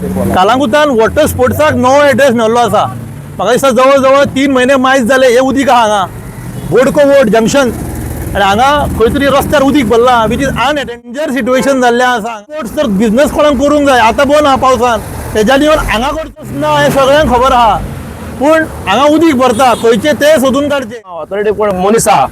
कालांगुतान water स्पोर्ट्साक नवो address मेळ्ळो आसा. म्हाका दिसता जवळ जवळ 3 म्हयने मायज जाले हे उदीक आहा हांगा बोडको वोट जंक्शन आनी हांगा खंय तरी रस्त्यार उदीक भरला विच इज डेंजर सिट्युएशन जाल्लें आसा. स्पोर्ट्स तर बिजनस कोणाक करूंक जाय आतां बंद आहा पावसान तेज्या निवड हांगा करचोच ना हें सगळ्यांक खबर आहा. पूण हांगा उदीक भरता खंयचे ते सोदून काडचे. ऑथॉरिटी कोण मनीस आहा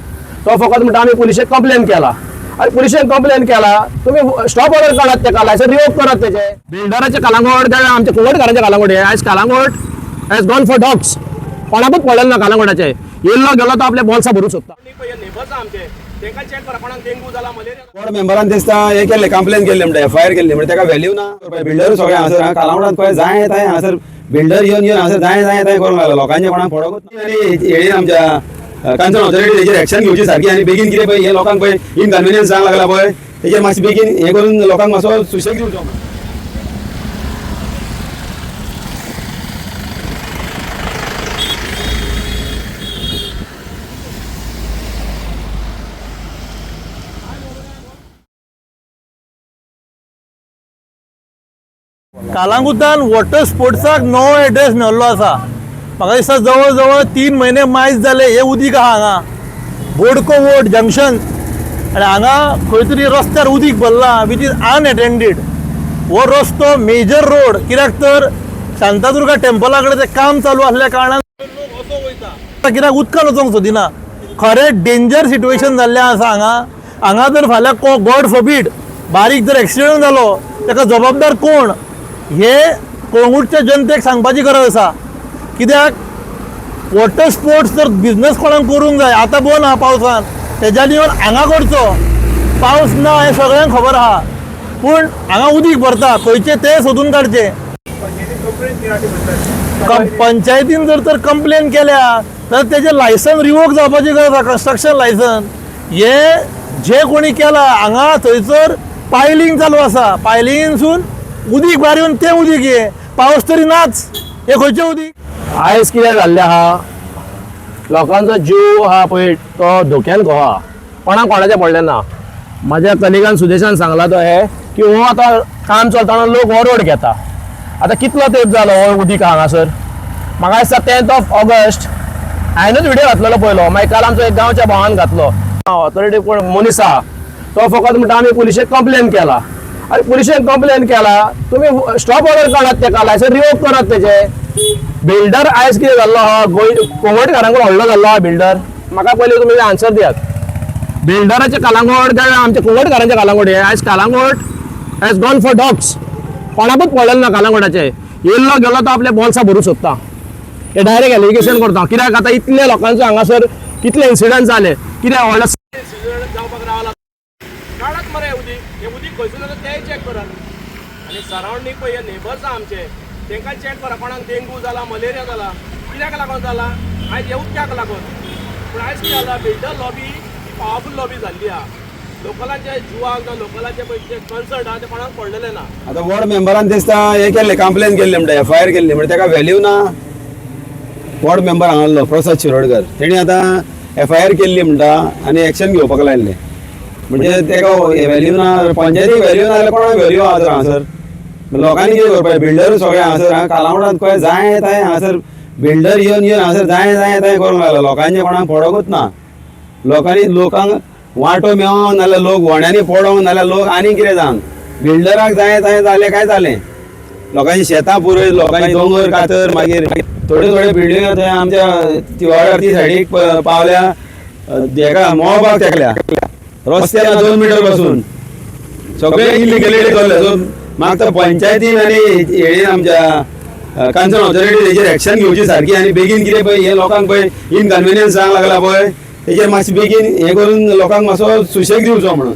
तो फकत म्हणटा आमी पुलिशेक कंप्लेन केला आणि पुलिशेन कंप्लेन केला तुम्ही स्टॉप ऑर्डर काढात तेका लायसन रिवोक करात तेचे. बिल्डराचे कालांगोट आमच्या कुंगटकारांचे कालांगोट हे आयज कालांगोट हॅज गॉन फॉर डॉग्स. कोणाकूच पडलें ना कालांगोटाचे. येयल्लो गेलो तो आपल्या बॉल्सा भरूंक सोदता. वॉर्ड मेंबरान दिसता हे केले कंप्लेन केले म्हणटा एफआयआर केल्ली म्हणजे तेका व्हॅल्यू ना. बिल्डर सगळे हांगासर कालांगोटात खंय जाय येता हांगासर बिल्डर येवन हांगासर जाय जाय येता करूंक लागलो लोकांचे कोणाक पडोकूच ना. आनी हेणी आमच्या कंसर्न ऑथॉरिटी तेजेर एक्शन घेवची सारकी आनी बेगीन कितें पळय हे लोकांक पळय इनकन्विनियन्स जावंक लागला पळय तेजेर मातशें बेगीन हे करून लोकांक मातसो सुशेग दिवचो. कालांगुतान वॉटर स्पोर्ट्साक नवो एड्रेस मेळ्ळो आसा. म्हाका दिसता जवळ जवळ 3 म्हयने मायज जाले हे उदीक आहा हांगा बोडको वोट जंक्शन आनी हांगा खंय तरी रस्त्यार उदीक भरला विच इज अनअटेंडेड. हो रस्तो मेजर रोड कित्याक तर शांतादुर्गा टेम्पला कडेन तें काम चालू आसल्या कारणान लोक असो वयता कित्याक उदकान वचोंक सोदिना. खरें डेंजर सिट्युएशन जाल्लें आसा हांगा जर फाल्यां गॉड फॉरबीड बारीक जर एक्सिडेंट जालो ताका जबाबदार कोण हे कोळंगूटच्या जनतेक सांगपाची गरज आसा. कित्याक वॉटर स्पोर्ट्स जर बिजनस कोणाक करूंक जाय आतां बंद आहा पावसान तेज्या निवड हांगा करचो. पावस ना हें सगळ्यांक खबर आहा. पूण हांगा उदीक भरता खंयचे ते सोदून काडचे. पंचायतीन जर तर कंप्लेन केल्या तर तेजें लायसन रिवोक जावपाची गरज आसा. कंस्ट्रक्शन लायसन हे जे कोणी केला हांगा थंयसर पायलिंग चालू आसा. पायलिंगेनसून उदीक भायर येवन तें उदीक हे पावस तरी नाच हे खंयचें उदीक. आयज कितें जाल्लें आहा लोकांचो जीव आहा पळय तो धोक्यान आहा. कोणाचें पडलें ना. म्हाज्या कलिगान सुदेशान सांगला तो हे की हो आतां काम चलतना लोक हो रोड घेता. आतां कितलो तेंप जालो हो उदीक हांगासर. म्हाका दिसता 10th of August हांवेंच व्हिडिओ घातलेलो पयलो मागीर काल आमचो एक गांवच्या भावान घातलो. ऑथॉरिटी कोण मनीस आहा तो फकत म्हणटा आमी पुलिशेक कंप्लेन केला आणि पुलिशेन कंप्लेन केला तुम्ही स्टॉप ऑर्डर काढात तेका लायसन रिवोक करात तेचे. बिल्डर आयज कितें जाल्लो आहा कोंगटकारांकडे व्हडलो जाल्लो आहा बिल्डर. म्हाका पयलीं तुमी आन्सर दियात. बिल्डराचे कालांगोट आमच्या कुंगटकारांचे कालांगोट हे आयज कालांगोट हॅज गॉन फॉर डॉग्स. कोणाकूच पडलें ना कालांगोटाचे. येयल्लो गेलो तो आपल्या बॉल्सा भरूंक सोदता. हे डायरेक्ट एलिगेशन करता. कित्याक आतां इतले लोकांचो हांगासर कितले इन्सिडंट जाले कित्याक व्हडलो जावपाक रावला काढात मरे उदीक. हे उदीक खंयसून जाता तेंय चॅक करात. आनी सरावंडींग पळय हे नेबर्स आहा आमचे तेंकां चॅक करा कोणाक डेंगू जाला मलेरिया जाला कित्याक लागून जाला आयज हे उदकाक लागून. पूण आयज कितें जाला बिल्डर लॉबी पावरफूल लॉबी जाल्ली आहा. लोकलांच्या जिवाक जावं लोकलांचे पळय कन्सर्ट आहा ते कोणाक पडलेले ना. आतां वॉर्ड मेंबरान दिसता हे केले कंप्लेन केल्ले म्हणटा एफआयआर केल्ली म्हणजे तेका व्हॅल्यू ना. वॉर्ड मेंबर हांगालो प्रसाद शिरोडकर तेणी आतां एफआयआर केल्ली म्हणटा आनी एक्शन घेवपाक लायल्लें म्हणजे तेका व्हॅल्यू ना. पंचायतीक व्हॅल्यू ना जाल्यार कोणाक व्हॅल्यू आहा तर हांगासर. लोकांनी कितें करपाचें बिल्डर सगळे हांगासर कालांगोटांत खंय जाय येता हांगासर बिल्डर येवन हांगासर जाय जाय येता करूंक लागलो. लोकांचे कोणाक पडोकूच ना. लोकांक वांटो मेळोंक नाल्यार लोक व्हड्यांनी पडोंक नाल्यार लोक आनी कितें जावन बिल्डराक जाय जाय जालें काय जालें. लोकांची शेतां पुरय लोकांची दोंगर कातर मागीर थोड्यो बिल्डिंग थंय आमच्या तिवाड्यार ती सायडीक पावल्या हेका मोळपाक तेकल्या रस्त्यार 2 मिटर बसून सगळे इलिगलिटी चल्ले. सो म्हाका पंचायतीन आनी हेणी आमच्या कंसर्न ऑथॉरिटी तेजेर एक्शन घेवची सारकी आनी बेगीन कितें पळय हे लोकांक पळय इनकन्विनियन्स जावंक लागला पळय तेजेर मातशें बेगीन हे करून लोकांक मातसो सुशेग दिवचो म्हणून.